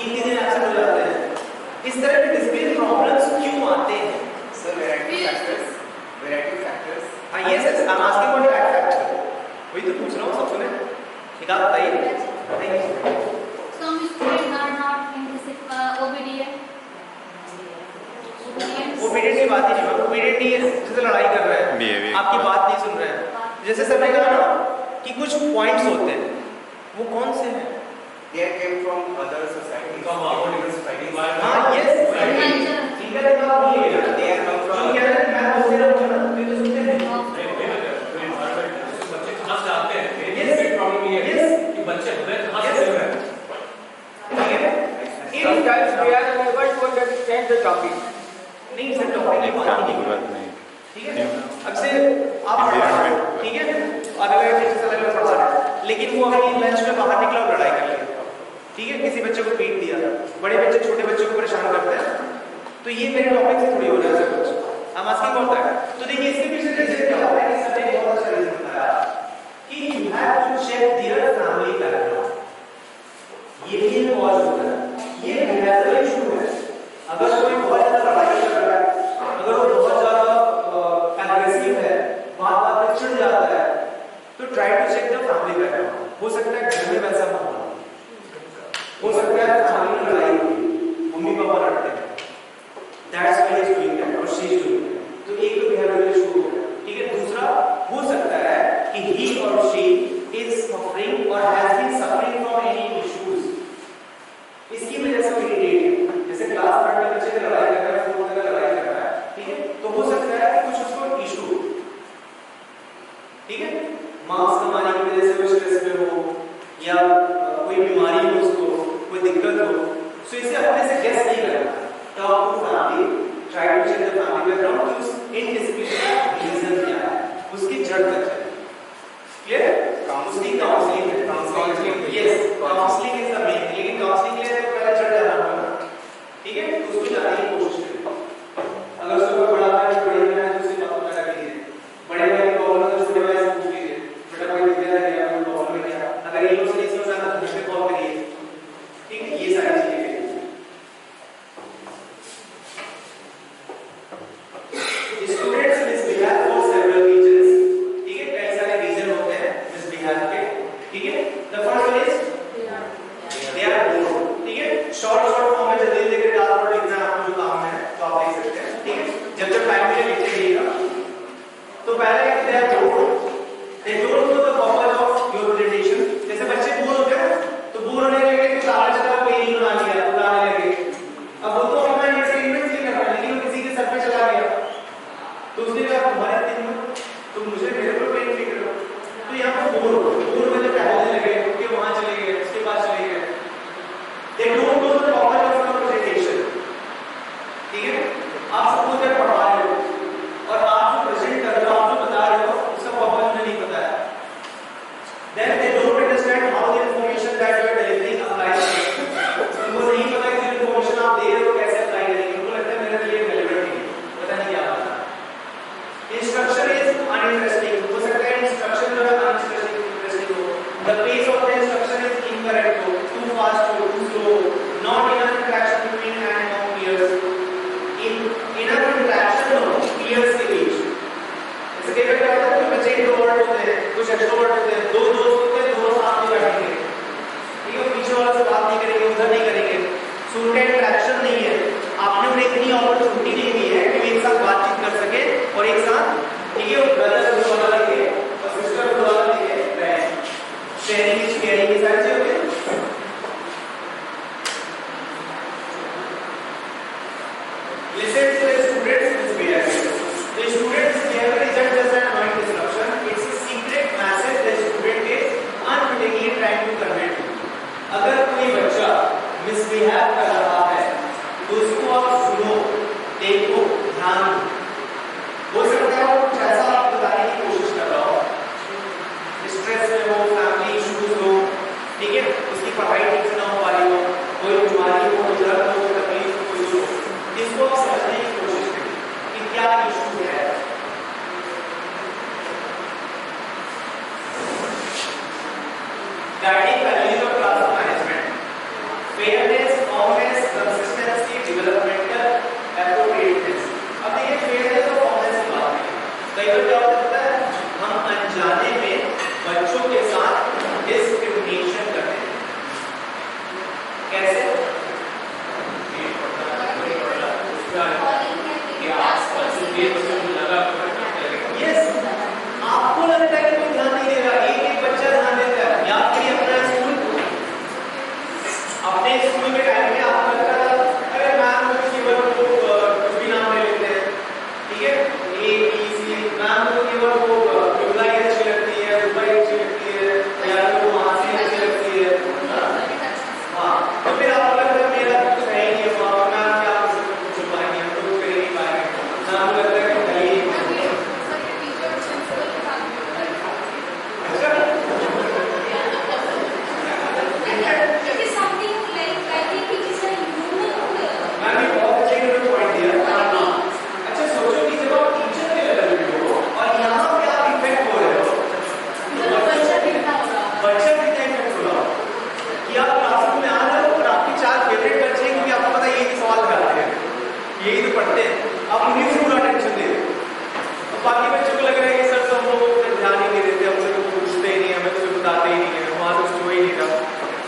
3 दिन एब्सेंट हो जाते हैं। इस तरह के डिसिप्लिन प्रॉब्लम्स क्यों आते हैं? Sir variety factors. हाँ yes yes, I am asking what factor, वही तो पूछ रहा हूँ सब सुने। एक आप बताइए। Some students are not obedient. Obedient की बात ही नहीं है, ओबीडियंट नहीं है, जैसे लड़ाई कर रहे हैं, आपकी बात नहीं सुन रहे हैं। जैसे सर ने कहा ना कि कुछ पॉइंट्स होते हैं, वो कौन से हैं? They came from other societies. From our different societies. हाँ यस, इनका जवाब नहीं है। They are come from. क्या है? मैं बोल रहा हूँ ना, ये तो सुनते हैं। बच्चे कहाँ से आते हैं? Yes. प्रॉब्लम ये है कि बच्चे कहाँ से चल रहे हैं? ठीक है? Sometimes we are unable to understand the topic. नहीं सर, टॉपिक की बात नहीं, ठीक है? अब से आप पढ़ा रहे हो, ठीक है? अलग-अलग टीचर से अलग-अलग पढ़ा रहे हैं, लेकिन वो अपनी लंच में बाहर निकला और लड़ाई कर लिया, ठीक है? किसी बच्चे को पीट दिया, बड़े बच्चे छोटे बच्चों को परेशान करते हैं, तो ये मेरे टॉपिक से थोड़ी हो रहा है कुछ। हम आस्किंग व्हाट दैट। तो देखिए इसके पीछे रीजन क्या होता है कि सर ने बहुत अच्छा रीजन बताया कि you have to check their family background. ये भी एक कॉज होता है, ये बिहेवियरल इशू है। अगर कोई बहुत ज्यादा लड़ाई कर रहा है, अगर वो बहुत ज्यादा एग्रेसिव है, बात पे चिढ़ जाता है, तो try to check the family background. हो सकता है घर में वैसा माहौल हो सकता है फैमिली में लड़ाई हुई, मम्मी पापा लड़ते हैं, that's why he is doing that और शी इज डूइंग दैट। तो एक तो बिहेवियरल इशू हो गया, ठीक है? दूसरा हो सकता है कि he or she is suffering or has been suffering from any issues, इसकी वजह से वो इरिटेट है। जैसे क्लास में बच्चे से लड़ाई कर रहा है, फोन में लड़ाई कर रहा है, ठीक है? तो हो सकता है कि कुछ उसको इशू, ठीक है, मार्क्स कमाने की वजह से वो स्ट्रेस में हो, या कोई बीमारी हो उसको, कोई दिक्कत हो, सो इसे अपने से गेस नहीं करना। Talk to family, try to check the family background कि उस इनडिसिप्लिन का रीजन क्या है, उसकी जड़ तक चले। क्लियर? उसकी काउंसलिंग है, counselling yes, counselling is the main, लेकिन काउंसलिंग के लिए तो पहले जड़ जाना होगा, ठीक है? तो उसको जानने की कोशिश करें। अगर उसको बड़ा भाई बड़े भाई है तो उससे बात कर लीजिए, बड़े भाई की प्रॉब्लम है तो छोटे भाई से पूछ लीजिए, बेटा कोई दिक्कत है क्या, कोई प्रॉब्लम है क्या? अगर ये लोग से नहीं समझ आता तो मुझे कॉल करिए, ठीक है? ये सारी चीजें students misbehave for several reasons, ठीक है? कई सारे रीजन होते हैं मिसबिहेव के, ठीक है? The first one is they are bored, ठीक है? शॉर्ट फॉर्म में जल्दी लेकर डाल पर लिखना है आपको जो काम है तो आप लिख सकते हैं, ठीक है? जब टाइम मिले लिख लीजिएगा। तो पहले they are bored, they don't know the purpose of your presentation. जैसे बच्चे बोर होते हैं तो बोर होने लगे तो सारा चला कोई नहीं बना लिया, उड़ाने लगे। अब वो तो अपना एंटरटेनमेंट के लिए कर रहा है, लेकिन वो किसी के सर पे चला गया तो उसने कहा तुम्हारे दिन में तो मुझे मेरे पर पेन नहीं करो, तो यहाँ पर बोर में जब टहलने लगे, उनके वहां चले गए, उसके पास चले गए, they don't know the purpose of your presentation, ठीक है? आप सबको जब पढ़ा रहे हो और आप जो प्रेजेंट कर रहे हो, आप जो बता रहे हो, उसका पर्पस उन्हें नहीं पता है, then they don't understand how the information that you are delivering applies to them। उनको नहीं पता कि जो information आप दे रहे हो कैसे अप्लाई करेंगे, उनको लगता है मेरे लिए relevant नहीं, पता नहीं क्या बात है। Instruction is uninteresting, हो सकता है instruction जो है uninteresting हो, the pace of the instruction is incorrect हो, too fast हो, too slow, not enough interaction between hand and among peers, enough interaction हो peers के बीच। जैसे कई बार क्या होता है कि बच्चे इंट्रोवर्ट होते हैं, कुछ एक्सट्रोवर्ट होते हैं, दो दोस्त होते हैं, दोनों साथ में बैठेंगे, ठीक है? पीछे वाले से बात नहीं करेंगे, उधर नहीं करेंगे, सो उनका इंटरेक्शन नहीं है। आपने उन्हें इतनी अपॉर्चुनिटी नहीं दी है कि वे एक साथ बातचीत कर सके और एक साथ, ठीक है, ब्रदर को वाला लेके और सिस्टर को वाला लेके रहे, शेयरिंग इज केयरिंग की सारी चीजें होती हैं। Listen to the students' misbehavior. The students' behavior isn't just an annoying disruption; it's a secret message the student is unwittingly trying to convey to you. अगर कोई बच्चा misbehave कर रहा है, तो उसको आप सुनो, देखो, ध्यान दो। हो सकता है वो कुछ ऐसा आप बताने की कोशिश कर रहा हो, स्ट्रेस में हो, फैमिली इश्यूज हो, ठीक है? उसकी पढ़ाई ठीक से ना हो पा रही हो, कोई बीमारी हो, दर्द हो, तकलीफ हो, कुछ हो, इसको आप समझने की कोशिश करें कि क्या इशू है। Guiding values of class management, fairness, फॉर्मनेस, consistency, developmental appropriateness. अब देखिए फेयरनेस और फॉर्मनेस की बात है, कई बार क्या होता है हम अनजाने में बच्चों के साथ डिस्क्रिमिनेशन करते हैं। कैसे? यस, आपको लगता है कि कोई ध्यान नहीं दे रहा, एक एक बच्चा ध्यान देता है। याद करिए अपना स्कूल, अपने स्कूल के टाइम में आपको लगता था अरे मैम लोग केवल कुछ भी नाम ले लेते हैं, ठीक है, ए बी सी, मैम लोग केवल वो दुबलाई अच्छी लगती है, दुबई अच्छी लगती है, या तो मासी अच्छी लगती है। हाँ, तो फिर आपको लगता है मेरा कुछ है ही नहीं, मैम क्या आप इसको कुछ छुपाएंगे, हम तो कुछ कर ही नहीं पाएंगे। मैम लगता है कि यही तो पढ़ते हैं, आप उन्हीं से पूरा टेंशन दे रहे हो। बाकी बच्चों को लग रहा है कि सर तो हम लोग को ध्यान ही नहीं देते, हमसे कुछ पूछते ही नहीं, हमें कुछ बताते ही नहीं है, वहां कुछ हो ही नहीं रहा,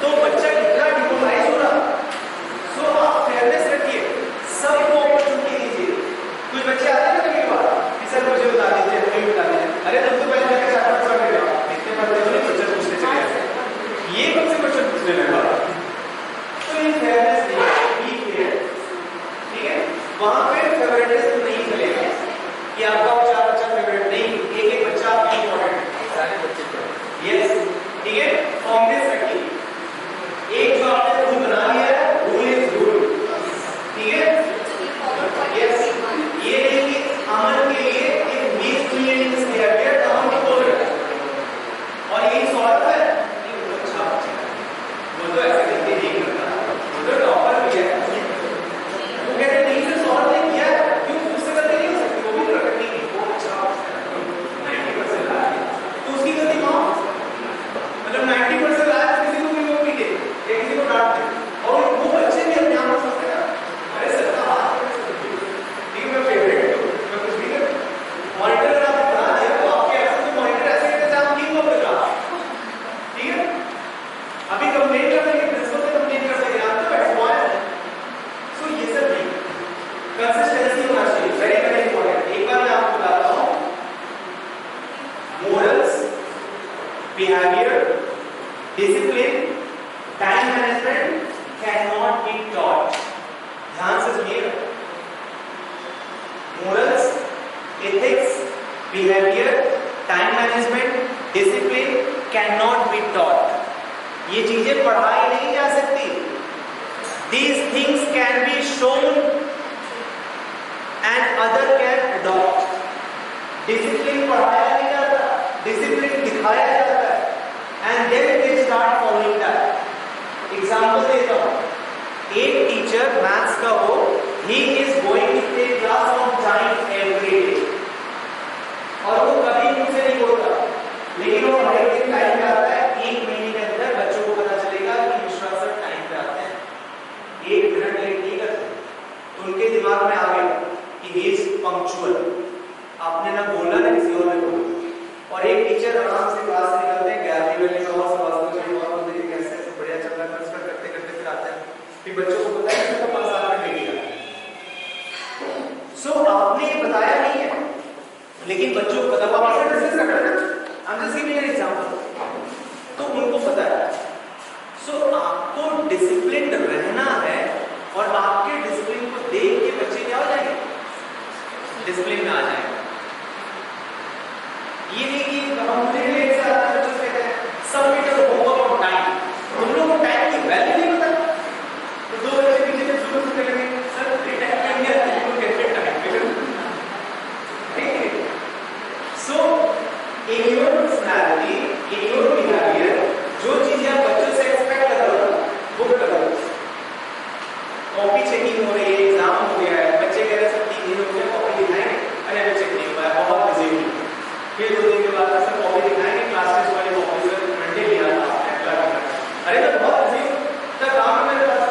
तो बच्चा कितना डिमोरलाइज हो रहा। सो आप फेयरनेस रखिए, सबको अपॉर्चुनिटी दीजिए। कुछ बच्चे आते हैं ना कभी बार कि सर मुझे बता दीजिए, हमें बता दीजिए, अरे तुम तो पहले जाकर 4-5 साल के बाद इतने पढ़ते हो नहीं, क्वेश्चन पूछने चले जाते, ये कौन से क्वेश्चन पूछने लगा। तो ये फेयरनेस नहीं, ठीक है, वहां पे फेवरेटिज्म नहीं चलेगा कि आपका 4 बच्चा फेवरेट नहीं, एक एक बच्चा आपका इंपॉर्टेंट है, सारे बच्चे। यस, ठीक है, फॉर्मनेस रखिए। एक जो आपने रूल बना लिया है, रूल इज रूल, ठीक है। यस, ये नहीं कि अमन के लिए एक मिसबिहेवियरिंग बिहेवियर का हम बोल रहे हैं और यही सॉल्व है, ये वो अच्छा बच्चा है, वो तो ऐसे करके नहीं करता, वो तो टॉपर भी है, वो कहते हैं नहीं से सॉल्व नहीं किया, क्यों उससे गलती नहीं हो सकती, वो भी तो रखनी है, वो अच्छा 90% लाया तो उसकी गलती माफ, मतलब 90% लाया तो किसी को भी वो पीटे या किसी को डांट दे, और वो बच्चे भी अपने आप को सोचते हैं अरे सर का बात ठीक है, मैं फेवरेट हूँ, मैं कुछ भी करूँ, मॉनिटर अगर आपने बना दिया तो आपके ऐसे तो मॉनिटर ऐसे इंतजाम की हुआ होगा, ठीक है। अभी कंप्लेन कर सकते, प्रिंसिपल से कंप्लेन कर सकते, आप तो एडवांस। सो ये सब नहीं, कंसिस्टेंसी होना चाहिए, वेरी वेरी इंपॉर्टेंट। एक बार मैं आपको बताता हूँ, morals, behaviour, discipline, time management can not be taught. ध्यान से सुनिएगा, morals, ethics, behaviour, time management, discipline can not be taught. ये चीजें पढ़ाई नहीं जा सकती। These things can be shown and other can adopt. Discipline पढ़ाया नहीं जाता, discipline दिखाया जाता है, and then they start following that. Example देता हूँ, एक टीचर मैथ्स का हो, he is going to take class on time every day, और वो कभी मुझसे नहीं बोलता, लेकिन वो हर एक दिन टाइम पे आता है, एक महीने के अंदर बच्चों को पता चलेगा कि मिश्रा सर टाइम पे आते हैं, 1 मिनट लेट नहीं करते, तो उनके दिमाग में आ गया कि ही इज पंक्चुअल। आपने ना बोला ना किसी और ने बोला, और एक टीचर आराम से क्लास से निकलते हैं 11 बजे में और सब चलिए और देखिए कैसे बढ़िया चल रहा है, करते करते फिर आते हैं, फिर बच्चों को पता है कि 5 साल में नहीं गया। सो आपने ये बताया नहीं है, लेकिन बच्चों को पता, वो आपसे डिस्कस कर रहे हैं, I'm just giving an example, तो उनको पता है। सो आपको डिसिप्लिन रहना है, और आपके डिसिप्लिन को देख के बच्चे क्या हो जाएंगे, डिसिप्लिन में आ जाएंगे। ये नहीं कि हम एक साथ बच्चों से कहते हैं सबमिट होमवर्क ऑन टाइम, तुम लोगों को टाइम की वैल्यू नहीं पता, तो 2 बच्चे पीछे से शुरू से करेंगे सर टाइम नहीं आता, तुम कैसे टाइम पे करो, ठीक है। So in your personality, in your behaviour, जो चीजें आप बच्चों से एक्सपेक्ट कर रहे हो वो करो। कॉपी चेकिंग हो रही है, एग्जाम हो गया है, बच्चे कह रहे हैं सर 3 दिन हो गए कॉपी दिखाएंगे, अरे अभी चेक नहीं हुआ है, बहुत बिजी हूँ, फिर 2 दिन के बाद सर कॉपी दिखाएंगे, क्लास टेस्ट वाली कॉपी सर मंडे लिया था, अरे मैं बहुत बिजी हूँ सर, काम है मेरे पास,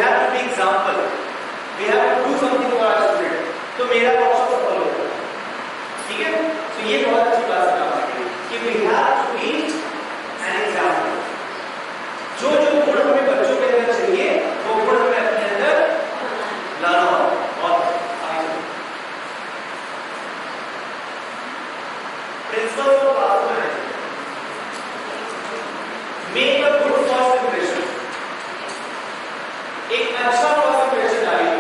have to be example, we have to do something for our student, तो मेरा वर्कशॉप फॉलो करो, ठीक है। तो ये बहुत अच्छी बात है आपके कि we have to be an example. जो जो गुण हमें बच्चों के अंदर चाहिए वो गुण हमें अपने अंदर लाना होगा। और principle of class management, make a good first impression, एक अच्छा फर्स्ट इंप्रेशन डालिए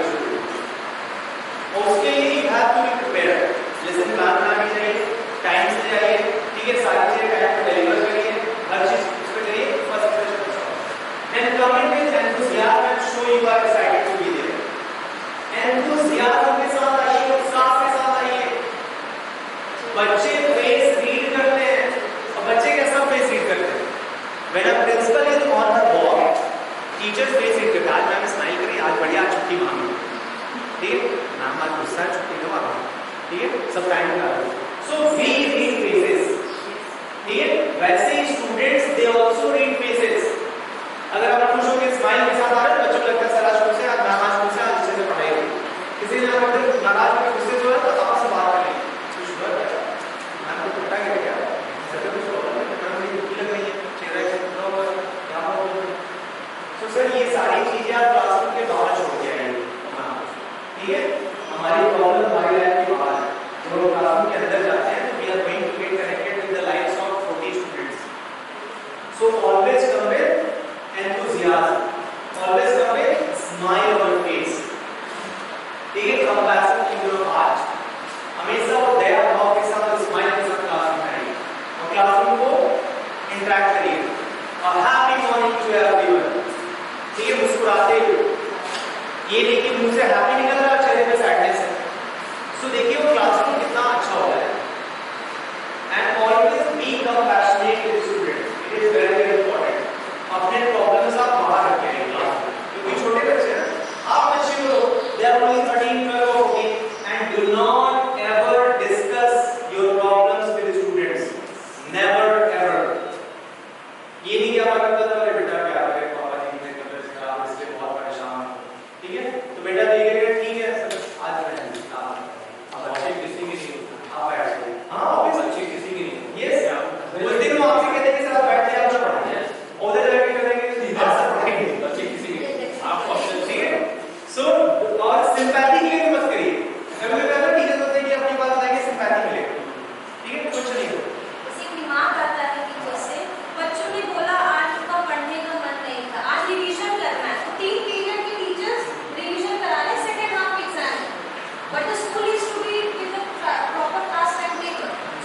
और उसके लिए you have to be prepared. Lesson plan बनानी चाहिए, टाइम से जाइए, ठीक है, सारी चीजें टाइम पे डिलीवर करिए, हर चीज उस पे जाइए, फर्स्ट इंप्रेशन अच्छा। And comment with enthusiasm and show you are excited to be there. Enthusiasm के साथ आइए, उत्साह के साथ आइए। बच्चे फेस रीड करते हैं और बच्चे कैसा फेस रीड करते हैं? When a principal is on her walk, teachers face it करते हैं। आज मैम स्माइल करी, आज बढ़िया, आज छुट्टी मांगी, ठीक है, मैम आज गुस्सा है, छुट्टी दो आप, ठीक है, सब टाइम का। So we read faces, ठीक है। वैसे ही students they also read faces. अगर आप खुश होकर स्माइल के साथ आ रहे हैं, बच्चों को लगता है सर आज खुश है, आज मैम आज खुश है, आज अच्छे से पढ़ाई हुई। किसी ने अगर नाराज होकर गुस्से से हो तो आपसे बात करें, कुछ हुआ क्या, मैम को टूटा क्या, सर कुछ प्रॉब्लम है, मैम मुझे दुखी लग रही है, चेहरा ऐसे टूटा हुआ है, क्या प्रॉब्लम है। तो सर ये सारी चीजें आप क्लासरूम के बाहर छोड़ के आएंगे, ठीक है। हमारी प्रॉब्लम हमारी लाइफ के बाहर है, जब हम क्लासरूम के अंदर जाते हैं तो we are going to get connected with the lives of 40 students. So always come with enthusiasm, always come with smile on your face, ठीक है। कंपैशन इन योर हार्ट, हमेशा वो दया भाव के साथ और स्माइल के साथ क्लासरूम आइए और क्लासरूम को इंटरैक्ट करिए। और हैप्पी मॉर्निंग टू एवरीवन, ठीक है, मुस्कुराते हुए, ये नहीं कि मुंह से हैप्पी निकल रहा है चेहरे पे सैडनेस है। सो देखिए वो क्लासरूम कितना अच्छा हो रहा है। And always be compassionate with students, it is very very important. अपने